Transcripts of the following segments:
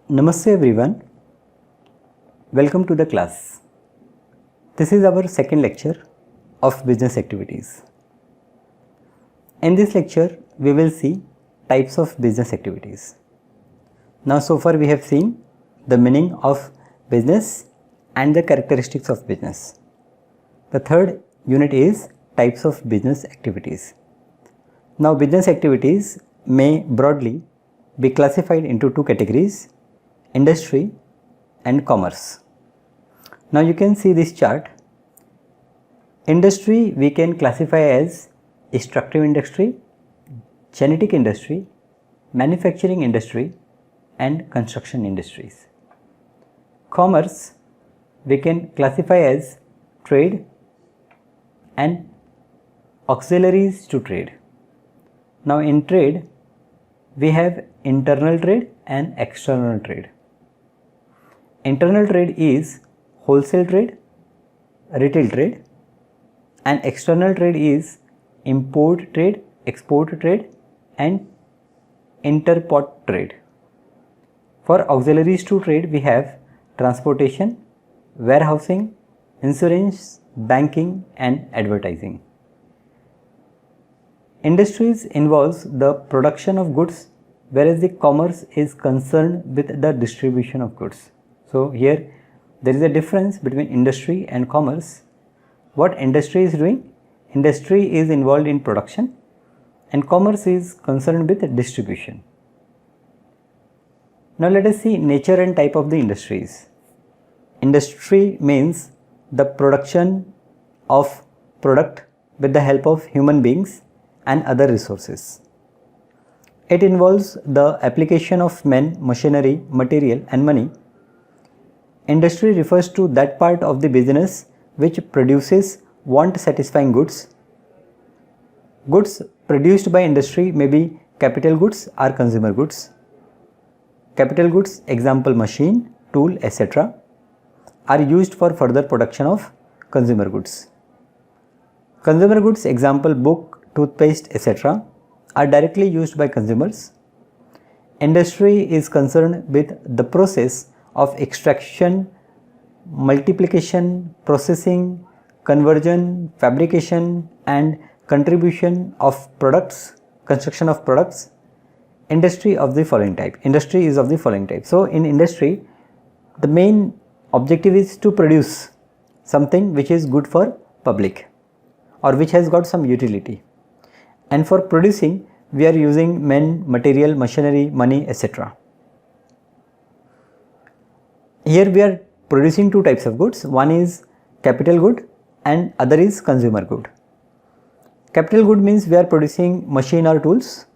Namaste everyone, welcome to the class. This is our second lecture of business activities. In this lecture, we will see types of business activities. Now so far we have seen the meaning of business and the characteristics of business. The third unit is types of business activities. Now business activities may broadly be classified into two categories: industry and commerce. Now you can see this chart. Industry we can classify as extractive industry, genetic industry, manufacturing industry and construction industries. Commerce we can classify as trade and auxiliaries to trade. Now in trade we have internal trade and external trade. Internal trade is wholesale trade, retail trade, and external trade is import trade, export trade and interport trade. For auxiliaries to trade we have transportation, warehousing, insurance, banking and advertising. Industries involves the production of goods, whereas the commerce is concerned with the distribution of goods. So here there is a difference between industry and commerce. What industry is doing? Industry is involved in production and commerce is concerned with distribution. Now let us see nature and type of the industries. Industry means the production of product with the help of human beings and other resources. It involves the application of men, machinery, material and money. Industry refers to that part of the business which produces want-satisfying goods. Goods produced by industry may be capital goods or consumer goods. Capital goods, example machine, tool, etc., are used for further production of consumer goods. Consumer goods, example book, toothpaste, etc., are directly used by consumers. Industry is concerned with the process of extraction, multiplication, processing, conversion, fabrication and contribution of products, construction of products. Industry of the following type. Industry is of the following type. So in industry, the main objective is to produce something which is good for public or which has got some utility. And for producing, we are using men, material, machinery, money, etc. Here we are producing two types of goods. One is capital good and other is consumer good. Capital good means we are producing machine or tools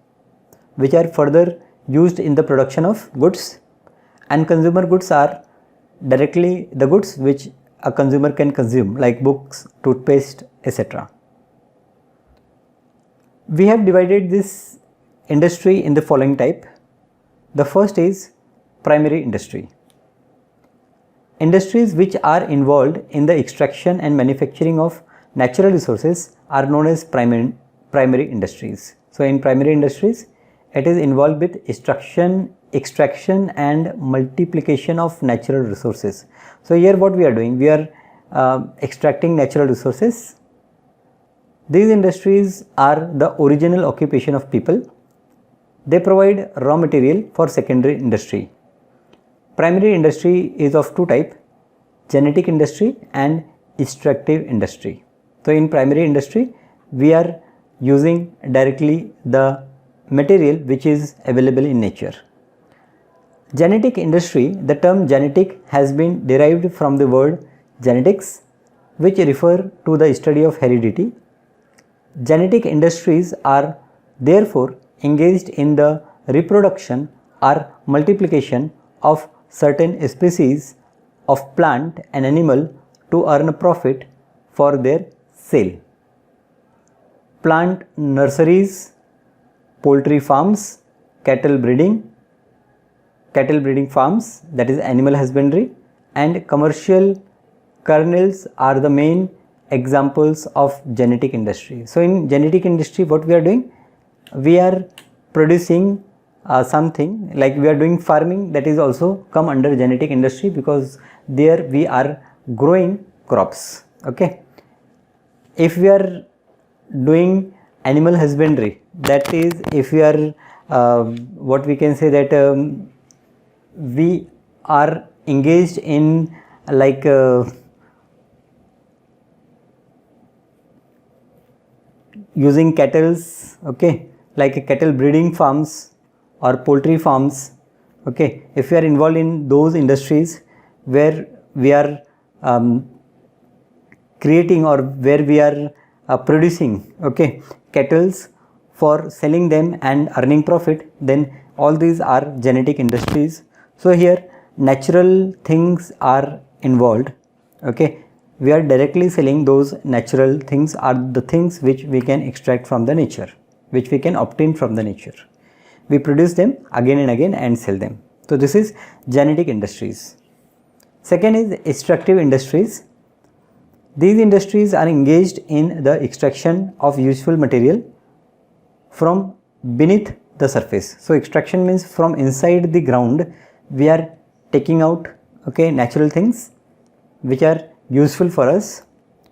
which are further used in the production of goods, and consumer goods are directly the goods which a consumer can consume, like books, toothpaste, etc. We have divided this industry in the following type. The first is primary industry. Industries which are involved in the extraction and manufacturing of natural resources are known as primary industries. So in primary industries, it is involved with extraction and multiplication of natural resources. So here what we are doing, we are extracting natural resources. These industries are the original occupation of people. They provide raw material for secondary industry. Primary industry is of two types: genetic industry and extractive industry. So in primary industry, we are using directly the material which is available in nature. Genetic industry, the term genetic has been derived from the word genetics, which refer to the study of heredity. Genetic industries are therefore engaged in the reproduction or multiplication of certain species of plant and animal to earn a profit for their sale. Plant nurseries, poultry farms, cattle breeding farms, that is animal husbandry, and commercial kernels are the main examples of genetic industry. So in genetic industry, what we are doing? We are producing something like we are doing farming, that is also come under genetic industry, because there we are growing crops. Okay, if we are doing animal husbandry, that is if we are what we can say that we are engaged in like using cattles, okay, like cattle breeding farms or poultry farms. Okay, if we are involved in those industries where we are creating or where we are producing, okay, cattles for selling them and earning profit, then all these are genetic industries. So here natural things are involved. Okay, we are directly selling those natural things, are the things which we can extract from the nature, which we can obtain from the nature. We produce them again and again and sell them. So this is genetic industries. Second is extractive industries. These industries are engaged in the extraction of useful material from beneath the surface. So extraction means from inside the ground we are taking out, okay, natural things which are useful for us.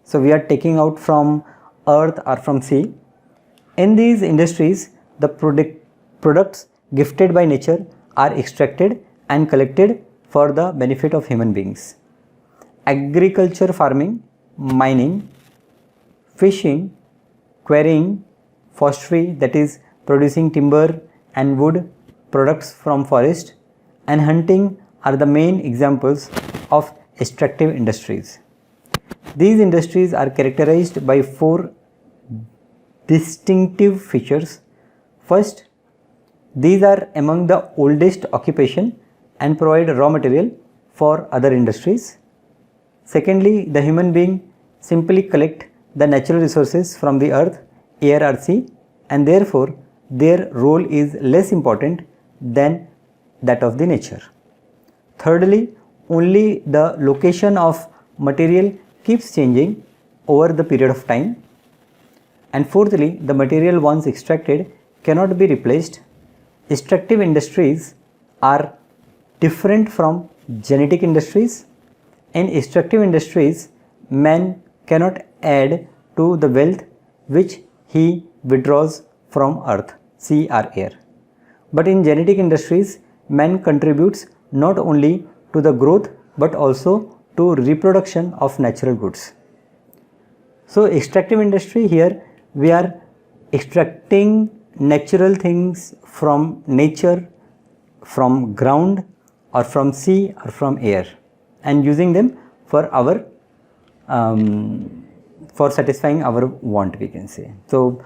So we are taking out from earth or from sea. In these industries, the products gifted by nature are extracted and collected for the benefit of human beings. Agriculture, farming, mining, fishing, quarrying, forestry, that is producing timber and wood products from forest, and hunting are the main examples of extractive industries. These industries are characterized by 4 distinctive features. First, these are among the oldest occupation and provide raw material for other industries. Secondly, the human being simply collect the natural resources from the earth, air or sea, and therefore their role is less important than that of the nature. Thirdly, only the location of material keeps changing over the period of time. And fourthly, the material once extracted cannot be replaced. Extractive industries are different from genetic industries. In extractive industries, man cannot add to the wealth which he withdraws from earth, sea or air. But in genetic industries, man contributes not only to the growth but also to reproduction of natural goods. So extractive industry, here we are extracting natural things from nature, from ground or from sea or from air, and using them for our for satisfying our want, we can say. So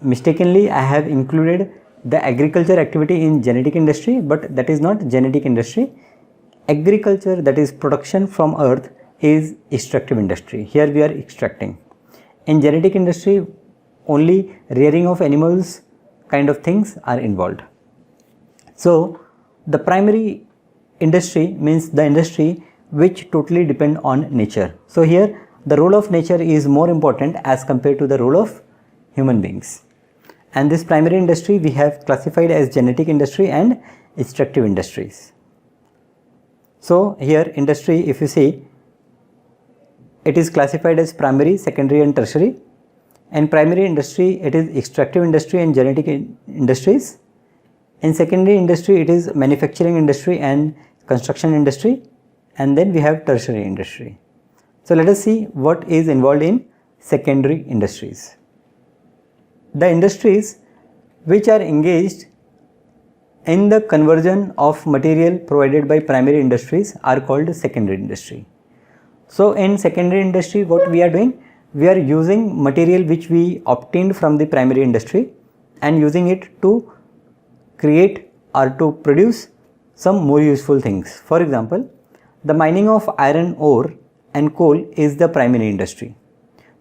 mistakenly I have included the agriculture activity in genetic industry, but that is not genetic industry. Agriculture, that is production from earth, is extractive industry. Here we are extracting. In genetic industry, only rearing of animals kind of things are involved. So the primary industry means the industry which totally depend on nature. So here the role of nature is more important as compared to the role of human beings. And this primary industry we have classified as genetic industry and extractive industries. So here industry, if you see, it is classified as primary, secondary and tertiary. In primary industry, it is extractive industry and genetic industries. In secondary industry, it is manufacturing industry and construction industry. And then we have tertiary industry. So let us see what is involved in secondary industries. The industries which are engaged in the conversion of material provided by primary industries are called secondary industry. So in secondary industry, what we are doing? We are using material which we obtained from the primary industry and using it to create or to produce some more useful things. For example, the mining of iron ore and coal is the primary industry.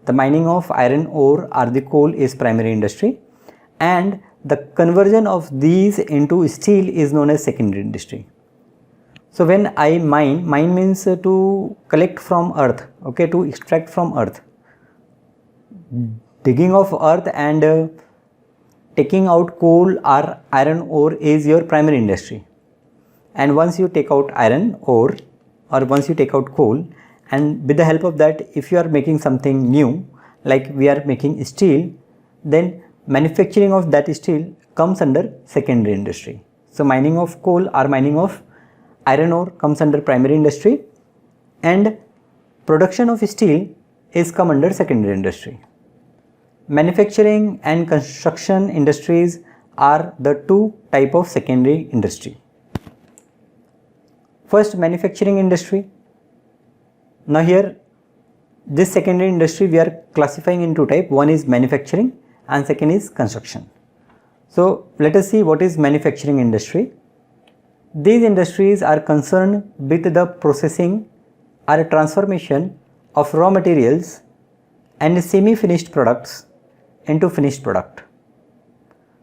The mining of iron ore or the coal is primary industry, and the conversion of these into steel is known as secondary industry. So when I mine means to collect from earth, okay, to extract from earth. Digging of earth and taking out coal or iron ore is your primary industry. And once you take out iron ore or once you take out coal, and with the help of that, if you are making something new, like we are making steel, then manufacturing of that steel comes under secondary industry. So mining of coal or mining of iron ore comes under primary industry, and production of steel is come under secondary industry. Manufacturing and construction industries are the two type of secondary industry. First, manufacturing industry. Now here, this secondary industry we are classifying in two type. One is manufacturing and second is construction. So let us see what is manufacturing industry. These industries are concerned with the processing or transformation of raw materials and semi-finished products into finished product.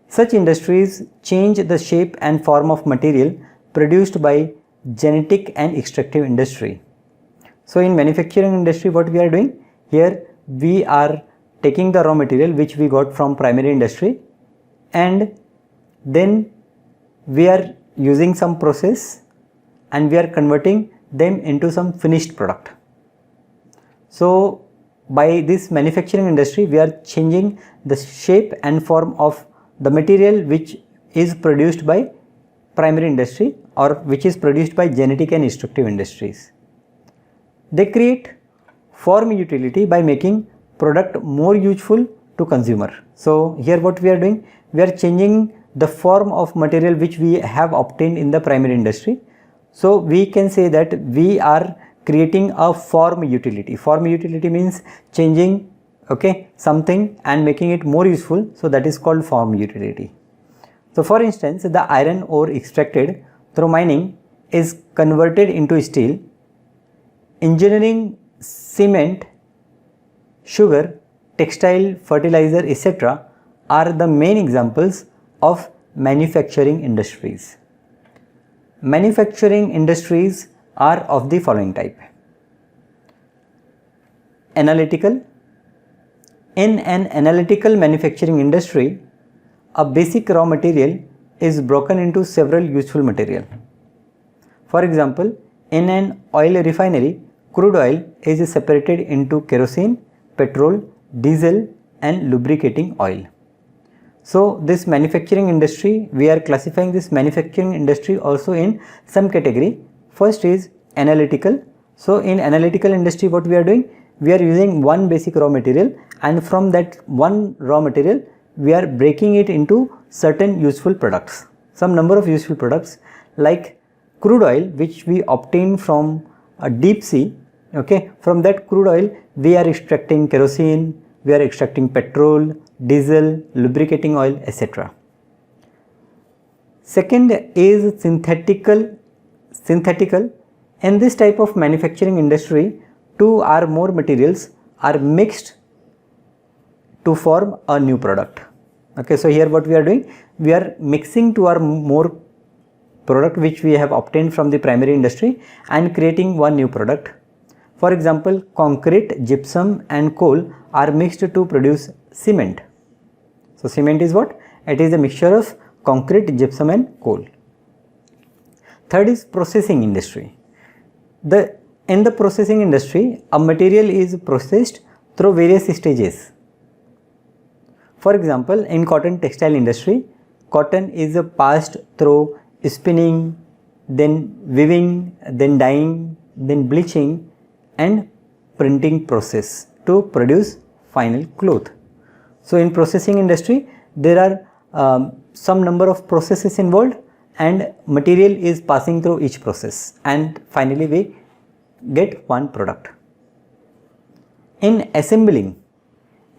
Such industries change the shape and form of material produced by genetic and extractive industry. So in manufacturing industry, what we are doing here, we are taking the raw material which we got from primary industry, and then we are using some process and we are converting them into some finished product. So by this manufacturing industry, we are changing the shape and form of the material which is produced by primary industry or which is produced by genetic and extractive industries. They create form utility by making product more useful to consumer. So here what we are doing, we are changing the form of material which we have obtained in the primary industry. So we can say that we are creating a form utility. Form utility means changing something and making it more useful. So that is called form utility. So for instance, the iron ore extracted through mining is converted into steel. Engineering, cement, sugar, textile, fertilizer, etc. are the main examples of manufacturing industries. Manufacturing industries are of the following type. Analytical. In an analytical manufacturing industry, a basic raw material is broken into several useful material. For example, in an oil refinery, crude oil is separated into kerosene, petrol, diesel and lubricating oil. So this manufacturing industry, we are classifying this manufacturing industry also in some category. First is analytical. So in analytical industry, what we are doing, we are using one basic raw material, and from that one raw material we are breaking it into certain useful products. Some number of useful products like crude oil which we obtain from a deep sea. From that crude oil we are extracting kerosene, we are extracting petrol, diesel, lubricating oil, etc. Second is synthetical. In this type of manufacturing industry, two or more materials are mixed to form a new product. So here what we are doing, we are mixing two or more product which we have obtained from the primary industry and creating one new product. For example, concrete, gypsum and coal are mixed to produce cement. So cement is what? It is a mixture of concrete, gypsum and coal. Third is processing industry. In the processing industry, a material is processed through various stages. For example, in cotton textile industry, cotton is passed through spinning, then weaving, then dyeing, then bleaching and printing process to produce final cloth. So in processing industry, there are some number of processes involved and material is passing through each process, and finally we get one product. In assembling,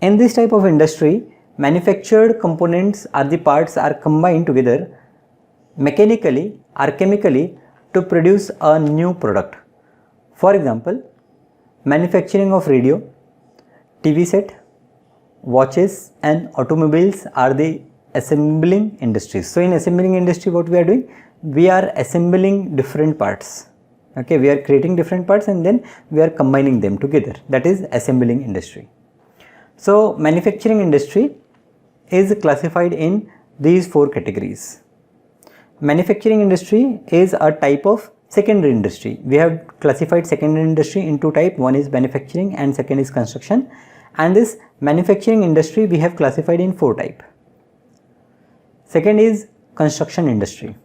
in this type of industry, manufactured components or the parts are combined together mechanically or chemically to produce a new product. For example, manufacturing of radio, TV set, watches and automobiles are the assembling industries. So in assembling industry, what we are doing, we are assembling different parts. We are creating different parts and then we are combining them together. That is assembling industry. So manufacturing industry is classified in these four categories. Manufacturing industry is a type of secondary industry. We have classified secondary industry into type. One is manufacturing and second is construction, and this manufacturing industry we have classified in four type. Second is construction industry.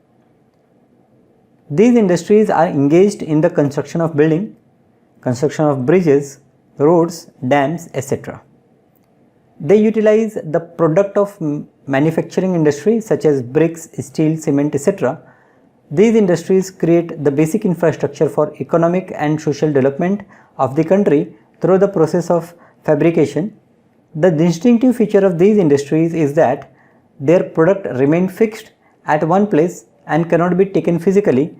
These industries are engaged in the construction of building, construction of bridges, roads, dams, etc. They utilize the product of manufacturing industry such as bricks, steel, cement, etc. These industries create the basic infrastructure for economic and social development of the country through the process of fabrication. The distinctive feature of these industries is that their product remain fixed at one place and cannot be taken physically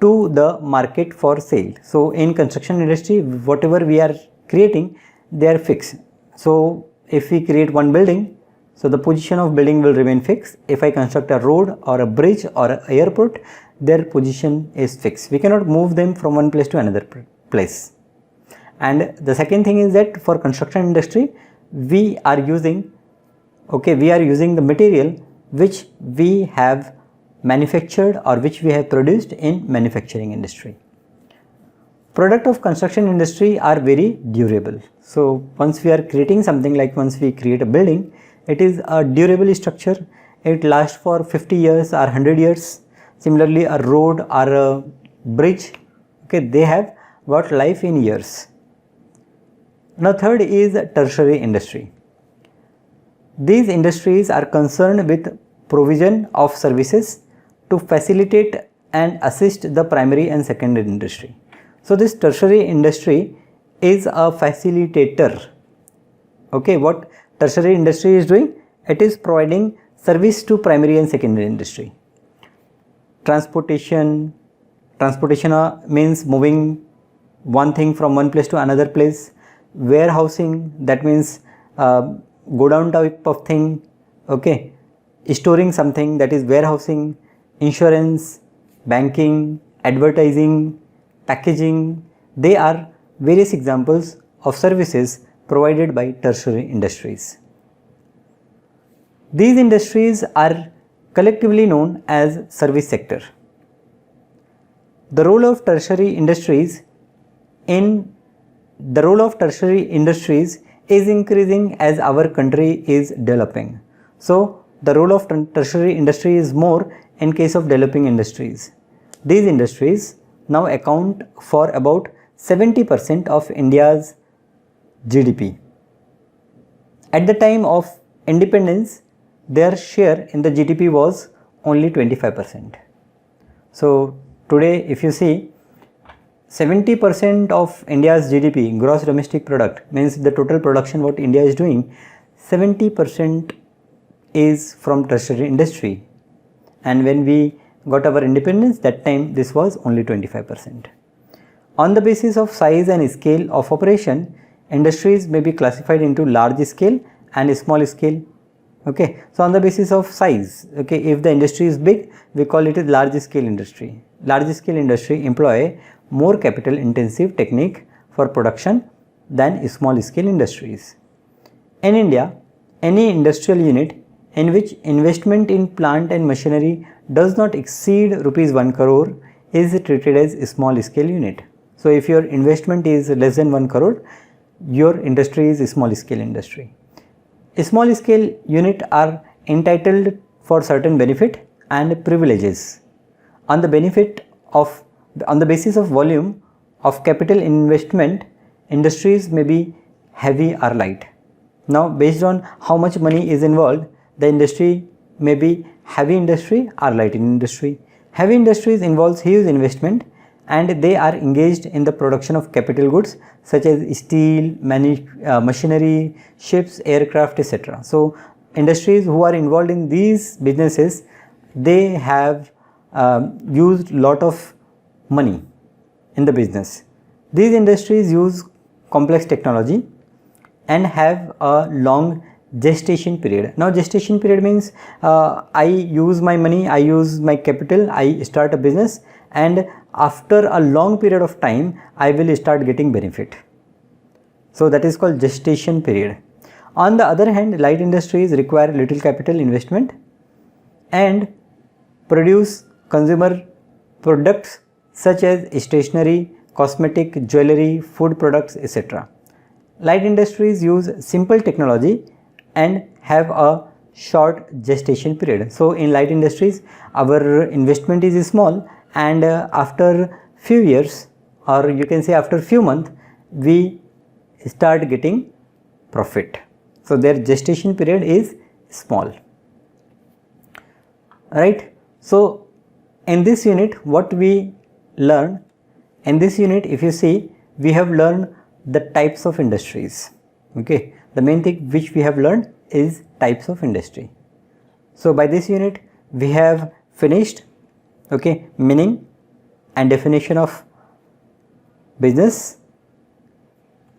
to the market for sale. So in construction industry, whatever we are creating, they are fixed. So if we create one building, so the position of building will remain fixed. If I construct a road or a bridge or an airport, their position is fixed. We cannot move them from one place to another place. And the second thing is that for construction industry, we are using the material which we have manufactured or which we have produced in manufacturing industry. Product of construction industry are very durable. So once we are creating something, like once we create a building, it is a durable structure. It lasts for 50 years or 100 years. Similarly, a road or a bridge, they have got life in years. Now third is tertiary industry. These industries are concerned with provision of services to facilitate and assist the primary and secondary industry. So this tertiary industry is a facilitator. What tertiary industry is doing? It is providing service to primary and secondary industry. Transportation means moving one thing from one place to another place. Warehousing, that means go down type of thing. Storing something, that is warehousing. Insurance, banking, advertising, packaging, they are various examples of services provided by tertiary industries. These industries are collectively known as service sector. The role of tertiary industries is increasing as our country is developing. So the role of tertiary industry is more in case of developing industries. These industries now account for about 70% of India's GDP. At the time of independence, their share in the GDP was only 25%. So today, if you see, 70% of India's GDP, gross domestic product, means the total production what India is doing, 70% is from tertiary industry. And when we got our independence, that time this was only 25%. On the basis of size and scale of operation, industries may be classified into large scale and small scale. So on the basis of size, if the industry is big, we call it a large scale industry. Large scale industry employ more capital intensive technique for production than small scale industries. In India, any industrial unit in which investment in plant and machinery does not exceed rupees 1 crore is treated as a small scale unit. So if your investment is less than 1 crore, your industry is a small scale industry. A small scale unit are entitled for certain benefit and privileges. On the basis of volume of capital investment, industries may be heavy or light. Now based on how much money is involved, the industry may be heavy industry or light industry. Heavy industries involves huge investment and they are engaged in the production of capital goods such as steel, machinery, ships, aircraft, etc. So industries who are involved in these businesses, they have used lot of money in the business. These industries use complex technology and have a long gestation period. Now gestation period means I use my money, I use my capital, I start a business, and after a long period of time I will start getting benefit. So that is called gestation period. On the other hand, light industries require little capital investment and produce consumer products such as stationery, cosmetic, jewelry, food products, etc. Light industries use simple technology and have a short gestation period. So in light industries, our investment is small, and after few years, or you can say after few months, we start getting profit. So their gestation period is small. Right. So in this unit, what we learn, in this unit, if you see, we have learned the types of industries. Okay, the main thing which we have learned is types of industry. So by this unit we have finished, okay, meaning and definition of business.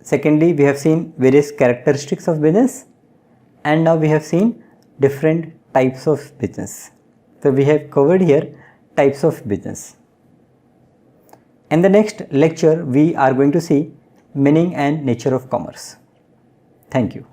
Secondly, we have seen various characteristics of business, and now we have seen different types of business. So we have covered here types of business. In the next lecture, we are going to see meaning and nature of commerce. Thank you.